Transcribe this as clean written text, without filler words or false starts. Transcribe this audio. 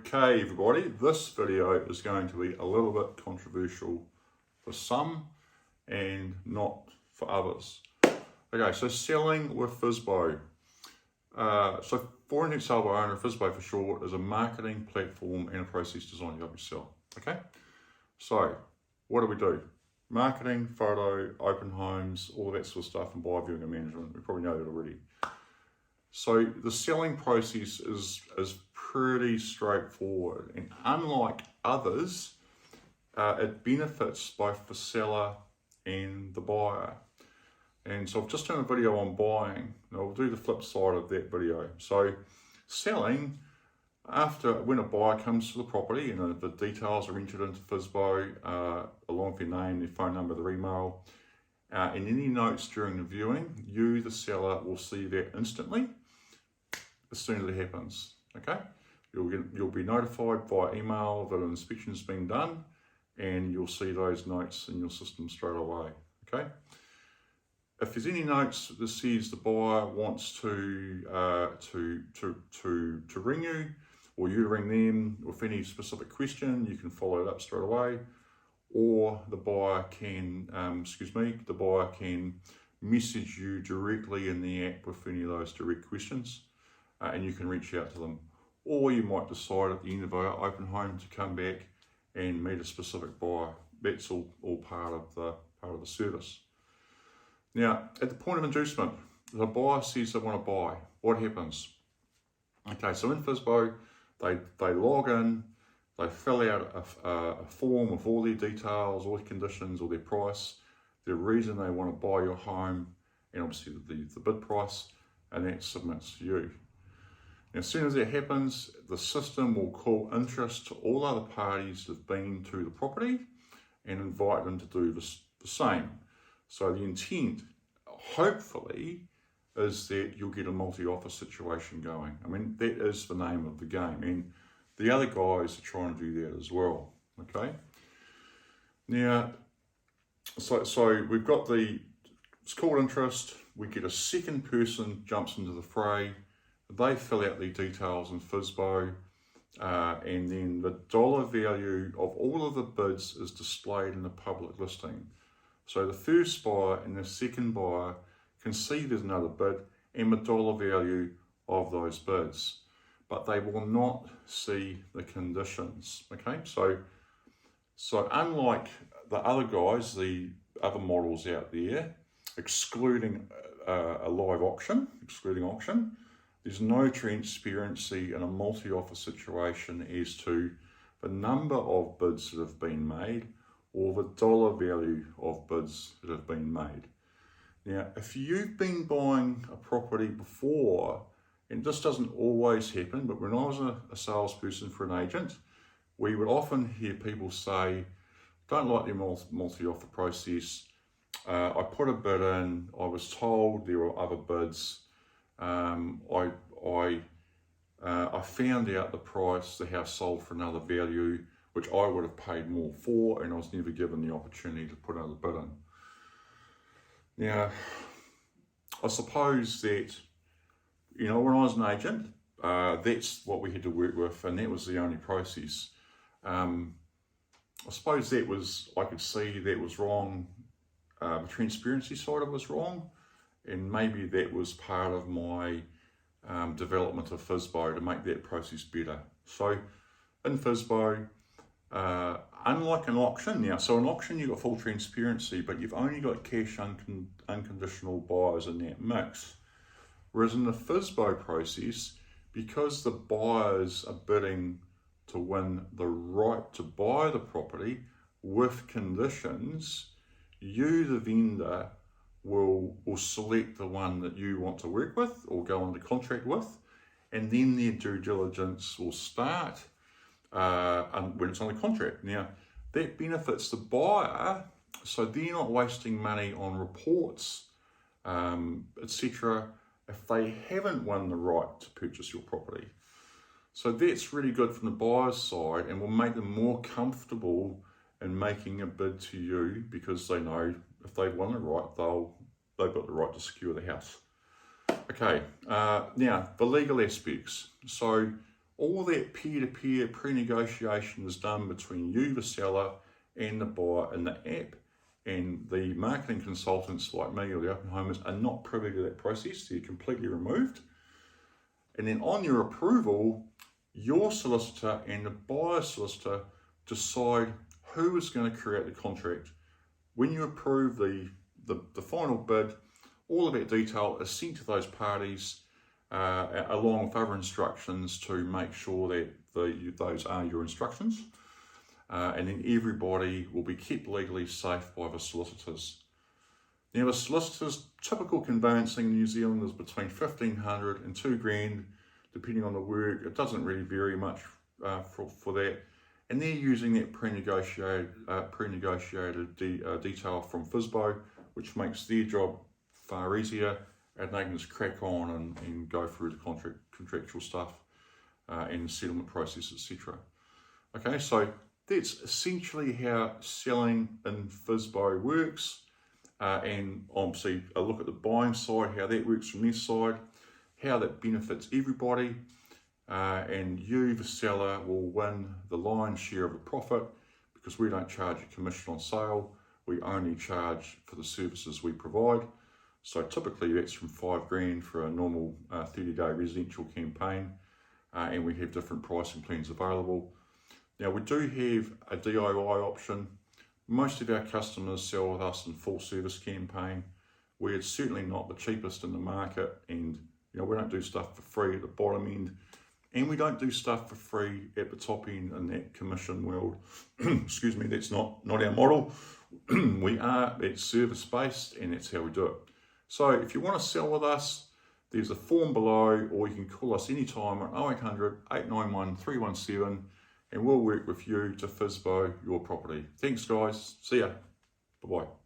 Okay everybody, this video is going to be a little bit controversial for some and not for others. Okay, so selling with FiSBO. So foreign net sale by owner, FiSBO for short, is a marketing platform and a process designed to help you sell. Okay, so what do? Marketing, photo, open homes, all of that sort of stuff, and buyer viewing and management. We probably know that already. So the selling process is pretty straightforward, and unlike others, it benefits both the seller and the buyer. And so I've just done a video on buying. Now we'll do the flip side of that video. So selling, when a buyer comes to the property and the details are entered into FiSBO, along with their name, their phone number, their email, and any notes during the viewing, you, the seller, will see that instantly as soon as it happens. Okay, you'll be notified via email that an inspection's been done, and you'll see those notes in your system straight away. Okay, if there's any notes that says the buyer wants to ring you, or you ring them with any specific question, you can follow it up straight away. Or the buyer can, the buyer can message you directly in the app with any of those direct questions, and you can reach out to them. Or you might decide at the end of our open home to come back and meet a specific buyer. That's all part of the service. Now, at the point of inducement, the buyer says they want to buy. What happens? Okay, so in FiSBO, they log in. They fill out a form with all their details, all their conditions, all their price, the reason they want to buy your home, and obviously the bid price, and that submits to you. Now, as soon as that happens, the system will call interest to all other parties that have been to the property and invite them to do the same. So the intent, hopefully, is that you'll get a multi-offer situation going. I mean, that is the name of the game. And the other guys are trying to do that as well, okay? Now, so we've got it's called interest. We get a second person jumps into the fray. They fill out the details in FiSBO, and then the dollar value of all of the bids is displayed in the public listing. So the first buyer and the second buyer can see there's another bid and the dollar value of those bids, but they will not see the conditions. Okay, so unlike the other guys, the other models out there, excluding a live auction, there's no transparency in a multi-offer situation as to the number of bids that have been made or the dollar value of bids that have been made. Now, if you've been buying a property before, and this doesn't always happen, but when I was a salesperson for an agent, we would often hear people say, don't like the multi-offer process. I put a bid in, I was told there were other bids. I found out the price, the house sold for another value, which I would have paid more for, and I was never given the opportunity to put another bid in. Now, I suppose that, when I was an agent, that's what we had to work with, and that was the only process. I suppose I could see that was wrong. The transparency side of it was wrong, and maybe that was part of my development of FiSBO to make that process better. So in FiSBO, unlike an auction now, so an auction you've got full transparency, but you've only got cash unconditional buyers in that mix. Whereas in the FiSBO process, because the buyers are bidding to win the right to buy the property with conditions, you, the vendor, will select the one that you want to work with or go under contract with, and then their due diligence will start when it's on the contract. Now, that benefits the buyer, so they're not wasting money on reports, etc., if they haven't won the right to purchase your property. So that's really good from the buyer's side, and will make them more comfortable in making a bid to you, because they know if they've won the right, they've got the right to secure the house. Okay, now the legal aspects. So all that peer-to-peer pre-negotiation is done between you, the seller, and the buyer in the app, and the marketing consultants like me or the open homers are not privy to that process. They're completely removed. And then on your approval, your solicitor and the buyer's solicitor decide who is going to create the contract. When you approve the final bid, all of that detail is sent to those parties along with other instructions to make sure that those are your instructions. And then everybody will be kept legally safe by the solicitors. Now, the solicitors' typical conveyancing in New Zealand is between $1,500 and $2,000, depending on the work. It doesn't really vary much for that. And they're using that pre-negotiated detail from FiSBO, which makes their job far easier, and they can just crack on and go through the contractual stuff and settlement process, etc. Okay, so that's essentially how selling in FiSBO works. And obviously a look at the buying side, how that works from their side, how that benefits everybody, and you, the seller, will win the lion's share of the profit because we don't charge a commission on sale. We only charge for the services we provide. So typically that's from $5,000 for a normal 30-day residential campaign, and we have different pricing plans available. Now, we do have a DIY option. Most of our customers sell with us in full service campaign. We're certainly not the cheapest in the market, and we don't do stuff for free at the bottom end, and we don't do stuff for free at the top end in that commission world. Excuse me, that's not our model. It's service based, and that's how we do it. So if you want to sell with us, there's a form below, or you can call us anytime on 0800 891 317, and we'll work with you to FiSBO your property. Thanks guys, see ya, bye-bye.